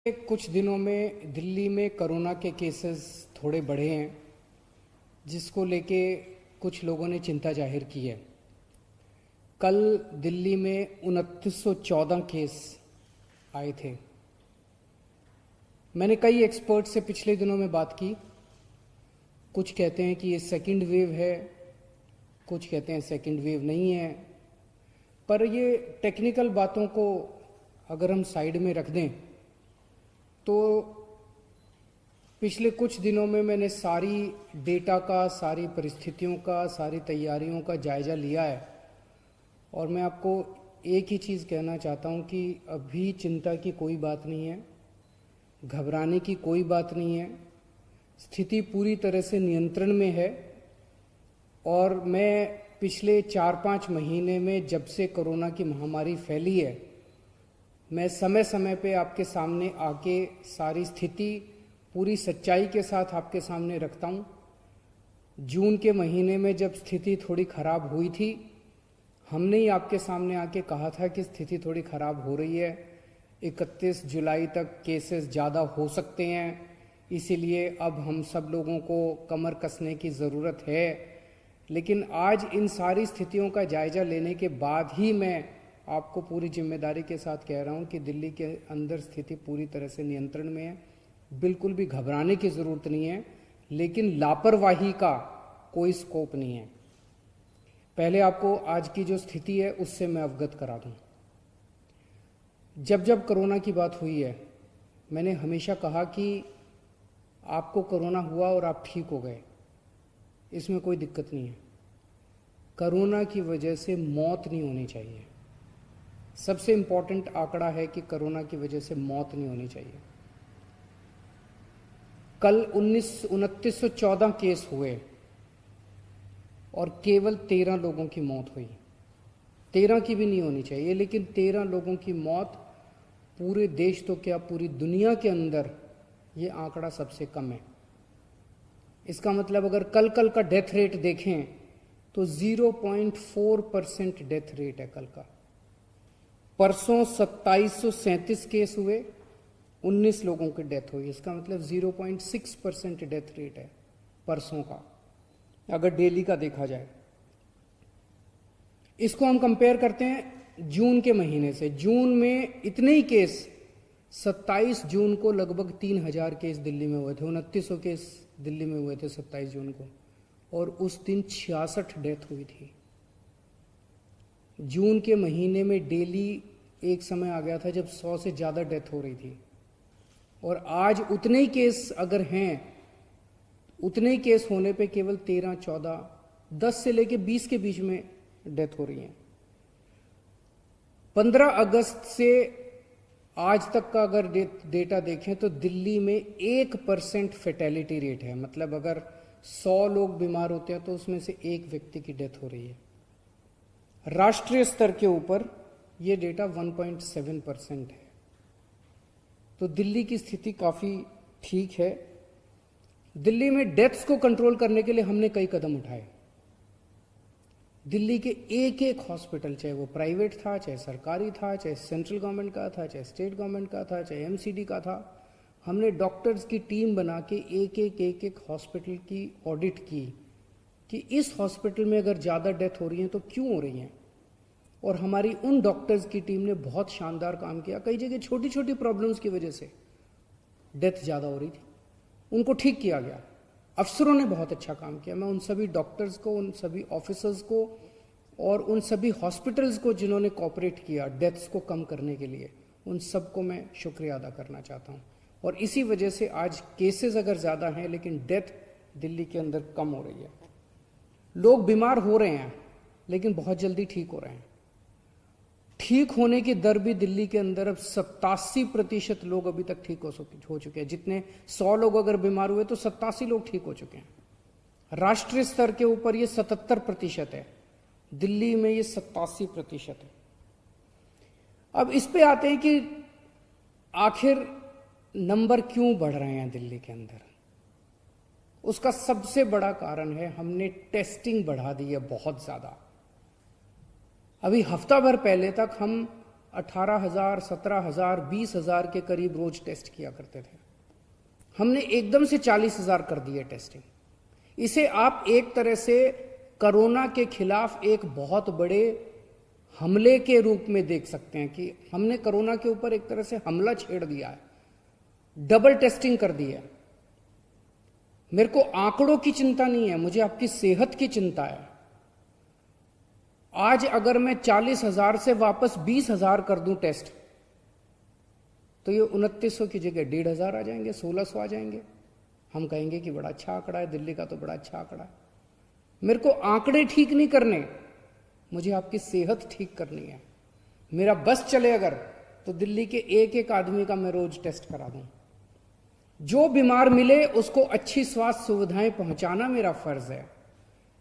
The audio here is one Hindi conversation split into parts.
कुछ दिनों में दिल्ली में कोरोना के केसेस थोड़े बढ़े हैं, जिसको लेके कुछ लोगों ने चिंता जाहिर की है। कल दिल्ली में 2914 केस आए थे। मैंने कई एक्सपर्ट से पिछले दिनों में बात की। कुछ कहते हैं कि ये सेकंड वेव है, कुछ कहते हैं सेकंड वेव नहीं है। पर ये टेक्निकल बातों को अगर हम साइड में रख दें तो पिछले कुछ दिनों में मैंने सारी डेटा का, सारी परिस्थितियों का, सारी तैयारियों का जायज़ा लिया है और मैं आपको एक ही चीज़ कहना चाहता हूँ कि अभी चिंता की कोई बात नहीं है, घबराने की कोई बात नहीं है। स्थिति पूरी तरह से नियंत्रण में है और मैं पिछले 4-5 महीने में जब से कोरोना की महामारी फैली है, मैं समय समय पे आपके सामने आके सारी स्थिति पूरी सच्चाई के साथ आपके सामने रखता हूँ। जून के महीने में जब स्थिति थोड़ी ख़राब हुई थी, हमने ही आपके सामने आके कहा था कि स्थिति थोड़ी ख़राब हो रही है, 31 जुलाई तक केसेस ज़्यादा हो सकते हैं, इसीलिए अब हम सब लोगों को कमर कसने की ज़रूरत है। लेकिन आज इन सारी स्थितियों का जायज़ा लेने के बाद ही मैं आपको पूरी जिम्मेदारी के साथ कह रहा हूं कि दिल्ली के अंदर स्थिति पूरी तरह से नियंत्रण में है। बिल्कुल भी घबराने की ज़रूरत नहीं है, लेकिन लापरवाही का कोई स्कोप नहीं है। पहले आपको आज की जो स्थिति है उससे मैं अवगत करा दूं। जब जब कोरोना की बात हुई है, मैंने हमेशा कहा कि आपको कोरोना हुआ और आप ठीक हो गए, इसमें कोई दिक्कत नहीं है। कोरोना की वजह से मौत नहीं होनी चाहिए। सबसे इंपॉर्टेंट आंकड़ा है कि कोरोना की वजह से मौत नहीं होनी चाहिए। कल 2914 केस हुए और केवल 13 लोगों की मौत हुई। 13 की भी नहीं होनी चाहिए, लेकिन 13 लोगों की मौत पूरे देश तो क्या पूरी दुनिया के अंदर ये आंकड़ा सबसे कम है। इसका मतलब अगर कल का डेथ रेट देखें तो 0.4% डेथ रेट है कल का। परसों 2737 केस हुए, 19 लोगों की डेथ हुई। इसका मतलब 0.6% डेथ रेट है परसों का, अगर डेली का देखा जाए। इसको हम कंपेयर करते हैं जून के महीने से। जून में इतने ही केस, 27 जून को लगभग 3000 केस दिल्ली में हुए थे, 2900 केस दिल्ली में हुए थे 27 जून को, और उस दिन 66 डेथ हुई थी। जून के महीने में डेली एक समय आ गया था जब 100 से ज़्यादा डेथ हो रही थी, और आज उतने ही केस अगर हैं, उतने ही केस होने पे केवल 13, 14, 10 से लेके 20 के बीच में डेथ हो रही है। 15 अगस्त से आज तक का अगर डेटा देखें तो दिल्ली में 1% फेटेलिटी रेट है। मतलब अगर 100 लोग बीमार होते हैं तो उसमें से एक व्यक्ति की डेथ हो रही है। राष्ट्रीय स्तर के ऊपर ये डेटा 1.7% है। तो दिल्ली की स्थिति काफ़ी ठीक है। दिल्ली में डेथ्स को कंट्रोल करने के लिए हमने कई कदम उठाए। दिल्ली के एक एक हॉस्पिटल, चाहे वो प्राइवेट था, चाहे सरकारी था, चाहे सेंट्रल गवर्नमेंट का था, चाहे स्टेट गवर्नमेंट का था, चाहे एमसीडी का था, हमने डॉक्टर्स की टीम बना के एक एक हॉस्पिटल की ऑडिट की कि इस हॉस्पिटल में अगर ज़्यादा डेथ हो रही हैं तो क्यों हो रही हैं। और हमारी उन डॉक्टर्स की टीम ने बहुत शानदार काम किया। कई जगह छोटी छोटी प्रॉब्लम्स की वजह से डेथ ज़्यादा हो रही थी, उनको ठीक किया गया। अफसरों ने बहुत अच्छा काम किया। मैं उन सभी डॉक्टर्स को, उन सभी ऑफिसर्स को और उन सभी हॉस्पिटल्स को जिन्होंने कोऑपरेट किया डेथ्स को कम करने के लिए, उन सबको मैं शुक्रिया अदा करना चाहता हूँ। और इसी वजह से आज केसेस अगर ज़्यादा हैं लेकिन डेथ दिल्ली के अंदर कम हो रही है। लोग बीमार हो रहे हैं लेकिन बहुत जल्दी ठीक हो रहे हैं। ठीक होने की दर भी दिल्ली के अंदर अब 87% लोग अभी तक ठीक हो चुके हैं। जितने 100 लोग अगर बीमार हुए तो 87 लोग ठीक हो चुके हैं। राष्ट्रीय स्तर के ऊपर ये 77% है, दिल्ली में ये 87% है। अब इस पे आते हैं कि आखिर नंबर क्यों बढ़ रहे हैं दिल्ली के अंदर। उसका सबसे बड़ा कारण है हमने टेस्टिंग बढ़ा दी है बहुत ज़्यादा। अभी हफ्ता भर पहले तक हम 18,000, 17,000, 20,000 के करीब रोज टेस्ट किया करते थे। हमने एकदम से 40,000 कर दिए टेस्टिंग। इसे आप एक तरह से कोरोना के खिलाफ एक बहुत बड़े हमले के रूप में देख सकते हैं कि हमने कोरोना के ऊपर एक तरह से हमला छेड़ दिया है, डबल टेस्टिंग कर दी है। मेरे को आंकड़ों की चिंता नहीं है, मुझे आपकी सेहत की चिंता है। आज अगर मैं 40,000 से वापस 20,000 कर दूं टेस्ट, तो ये 2900 की जगह 1,500 आ जाएंगे, 1,600 आ जाएंगे। हम कहेंगे कि बड़ा अच्छा आंकड़ा है, दिल्ली का तो बड़ा अच्छा आंकड़ा है। मेरे को आंकड़े ठीक नहीं करने, मुझे आपकी सेहत ठीक करनी है। मेरा बस चले अगर, तो दिल्ली के एक एक आदमी का मैं रोज टेस्ट करा दूं। जो बीमार मिले उसको अच्छी स्वास्थ्य सुविधाएं पहुंचाना मेरा फर्ज है।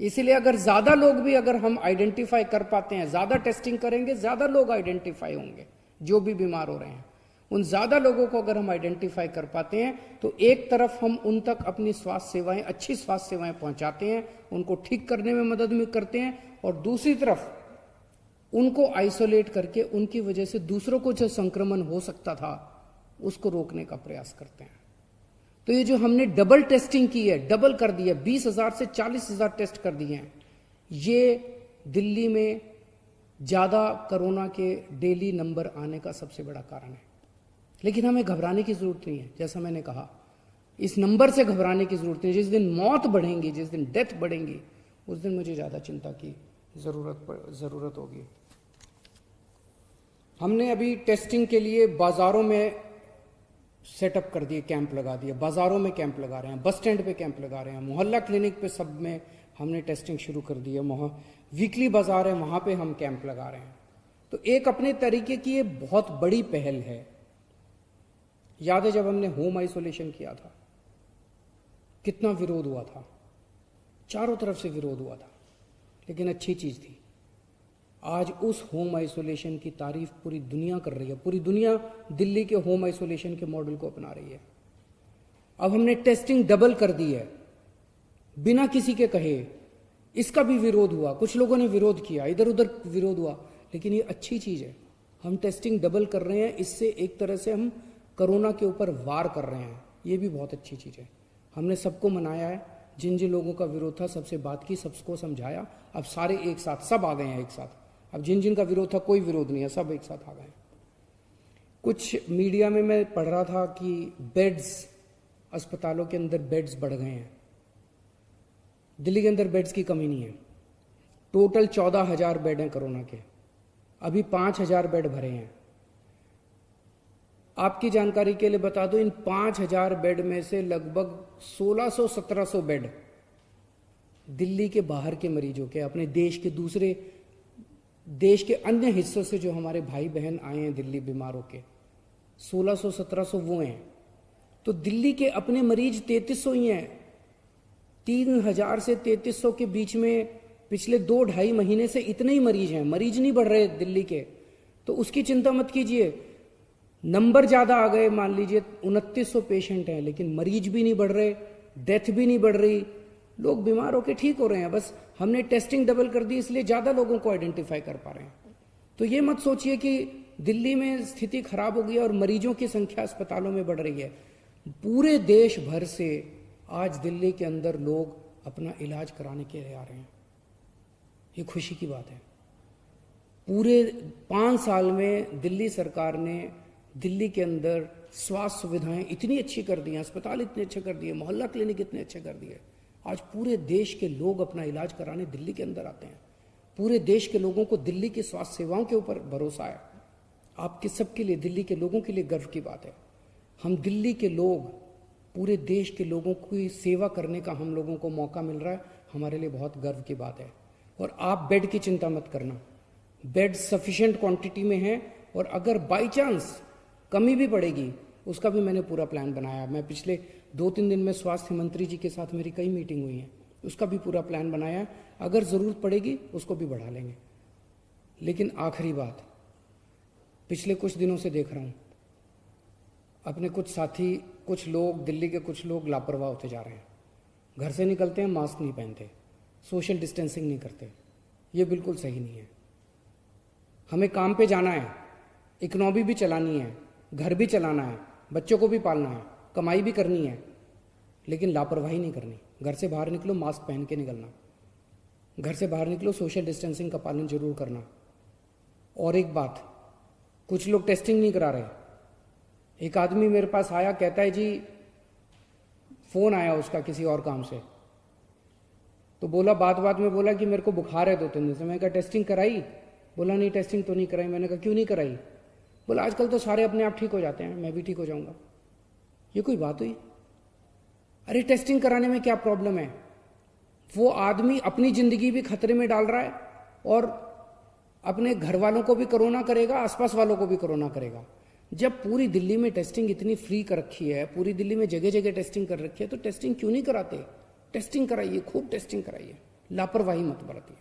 इसलिए अगर ज्यादा लोग भी अगर हम आइडेंटिफाई कर पाते हैं, ज्यादा टेस्टिंग करेंगे, ज्यादा लोग आइडेंटिफाई होंगे जो भी बीमार हो रहे हैं। उन ज्यादा लोगों को अगर हम आइडेंटिफाई कर पाते हैं तो एक तरफ हम उन तक अपनी स्वास्थ्य सेवाएं, अच्छी स्वास्थ्य सेवाएं पहुंचाते हैं, उनको ठीक करने में मदद भी करते हैं, और दूसरी तरफ उनको आइसोलेट करके उनकी वजह से दूसरों को जो संक्रमण हो सकता था उसको रोकने का प्रयास करते हैं। तो ये जो हमने डबल टेस्टिंग की है, डबल कर दी है, 20,000 से 40,000 टेस्ट कर दिए हैं, ये दिल्ली में ज्यादा कोरोना के डेली नंबर आने का सबसे बड़ा कारण है। लेकिन हमें घबराने की जरूरत नहीं है। जैसा मैंने कहा, इस नंबर से घबराने की जरूरत नहीं। जिस दिन मौत बढ़ेंगी, जिस दिन डेथ बढ़ेंगी, उस दिन मुझे ज्यादा चिंता की जरूरत होगी। हमने अभी टेस्टिंग के लिए बाजारों में सेटअप कर दिए, कैंप लगा दिए, बाजारों में कैंप लगा रहे हैं, बस स्टैंड पे कैंप लगा रहे हैं, मोहल्ला क्लिनिक पे सब में हमने टेस्टिंग शुरू कर दी है। वीकली बाजार है, वहां पे हम कैंप लगा रहे हैं। तो एक अपने तरीके की ये बहुत बड़ी पहल है। याद है जब हमने होम आइसोलेशन किया था, कितना विरोध हुआ था, चारों तरफ से विरोध हुआ था, लेकिन अच्छी चीज थी। आज उस होम आइसोलेशन की तारीफ पूरी दुनिया कर रही है। पूरी दुनिया दिल्ली के होम आइसोलेशन के मॉडल को अपना रही है। अब हमने टेस्टिंग डबल कर दी है बिना किसी के कहे। इसका भी विरोध हुआ, कुछ लोगों ने विरोध किया, इधर उधर विरोध हुआ, लेकिन ये अच्छी चीज है। हम टेस्टिंग डबल कर रहे हैं, इससे एक तरह से हम कोरोना के ऊपर वार कर रहे हैं। ये भी बहुत अच्छी चीज है। हमने सबको मनाया है, जिन जिन लोगों का विरोध था सबसे बात की, सबको समझाया। अब सारे एक साथ, सब आ गए हैं एक साथ। अब जिन जिन का विरोध था, कोई विरोध नहीं है, सब एक साथ आ गए। कुछ मीडिया में मैं पढ़ रहा था कि बेड्स, अस्पतालों के अंदर बेड्स बढ़ गए हैं। दिल्ली के अंदर बेड्स की कमी नहीं है। टोटल 14,000 बेड हैं कोरोना के, अभी 5,000 बेड भरे हैं। आपकी जानकारी के लिए बता दो, इन 5,000 बेड में से लगभग 1,600-1,700 बेड दिल्ली के बाहर के मरीजों के, अपने देश के अन्य हिस्सों से जो हमारे भाई बहन आए हैं दिल्ली बीमारों के, 1,600-1,700 वो हैं। तो दिल्ली के अपने मरीज 3,300 ही हैं। 3,000 से 3,300 के बीच में पिछले 2-2.5 महीने से इतने ही मरीज हैं। मरीज नहीं बढ़ रहे दिल्ली के, तो उसकी चिंता मत कीजिए। नंबर ज्यादा आ गए, मान लीजिए 2,900 पेशेंट हैं, लेकिन मरीज भी नहीं बढ़ रहे, डेथ भी नहीं बढ़ रही, लोग बीमार होकर ठीक हो रहे हैं। बस हमने टेस्टिंग डबल कर दी, इसलिए ज्यादा लोगों को आइडेंटिफाई कर पा रहे हैं। तो ये मत सोचिए कि दिल्ली में स्थिति खराब हो गई और मरीजों की संख्या अस्पतालों में बढ़ रही है। पूरे देश भर से आज दिल्ली के अंदर लोग अपना इलाज कराने के लिए आ रहे हैं। ये खुशी की बात है। पूरे 5 साल में दिल्ली सरकार ने दिल्ली के अंदर स्वास्थ्य सुविधाएं इतनी अच्छी कर दी हैं, अस्पताल इतने अच्छे कर दिए, मोहल्ला क्लिनिक इतने अच्छे कर दिए। आज पूरे देश के लोग अपना इलाज कराने दिल्ली के अंदर आते हैं। पूरे देश के लोगों को दिल्ली की स्वास्थ्य सेवाओं के ऊपर भरोसा है। आपके सबके लिए, दिल्ली के लोगों के लिए गर्व की बात है। हम दिल्ली के लोग, पूरे देश के लोगों की सेवा करने का हम लोगों को मौका मिल रहा है, हमारे लिए बहुत गर्व की बात है। और आप बेड की चिंता मत करना, बेड सफिशिएंट क्वांटिटी में है, और अगर बाई चांस कमी भी पड़ेगी उसका भी मैंने पूरा प्लान बनाया। मैं पिछले 2-3 दिन में स्वास्थ्य मंत्री जी के साथ मेरी कई मीटिंग हुई हैं, उसका भी पूरा प्लान बनाया है। अगर जरूरत पड़ेगी उसको भी बढ़ा लेंगे। लेकिन आखिरी बात, पिछले कुछ दिनों से देख रहा हूं अपने कुछ साथी, कुछ लोग, दिल्ली के कुछ लोग लापरवाह होते जा रहे हैं। घर से निकलते हैं, मास्क नहीं पहनते, सोशल डिस्टेंसिंग नहीं करते। ये बिल्कुल सही नहीं है। हमें काम पे जाना है, इकोनॉमी भी चलानी है, घर भी चलाना है, बच्चों को भी पालना है, कमाई भी करनी है, लेकिन लापरवाही नहीं करनी। घर से बाहर निकलो मास्क पहन के निकलना, घर से बाहर निकलो सोशल डिस्टेंसिंग का पालन जरूर करना। और एक बात, कुछ लोग टेस्टिंग नहीं करा रहे। एक आदमी मेरे पास आया, कहता है जी फोन आया उसका किसी और काम से, तो बोला बात में बोला कि मेरे को बुखार है 2-3 दिन से। मैंने कहा टेस्टिंग कराई? बोला नहीं टेस्टिंग तो नहीं कराई। मैंने कहा क्यों नहीं कराई? बोला आजकल तो सारे अपने आप ठीक हो जाते हैं, मैं भी ठीक हो जाऊंगा। ये कोई बात हुई? अरे टेस्टिंग कराने में क्या प्रॉब्लम है? वो आदमी अपनी जिंदगी भी खतरे में डाल रहा है और अपने घर वालों को भी कोरोना करेगा, आसपास वालों को भी कोरोना करेगा। जब पूरी दिल्ली में टेस्टिंग इतनी फ्री कर रखी है, पूरी दिल्ली में जगह जगह टेस्टिंग कर रखी है, तो टेस्टिंग क्यों नहीं कराते? टेस्टिंग कराइए, खूब टेस्टिंग कराइए, लापरवाही मत बरतिए।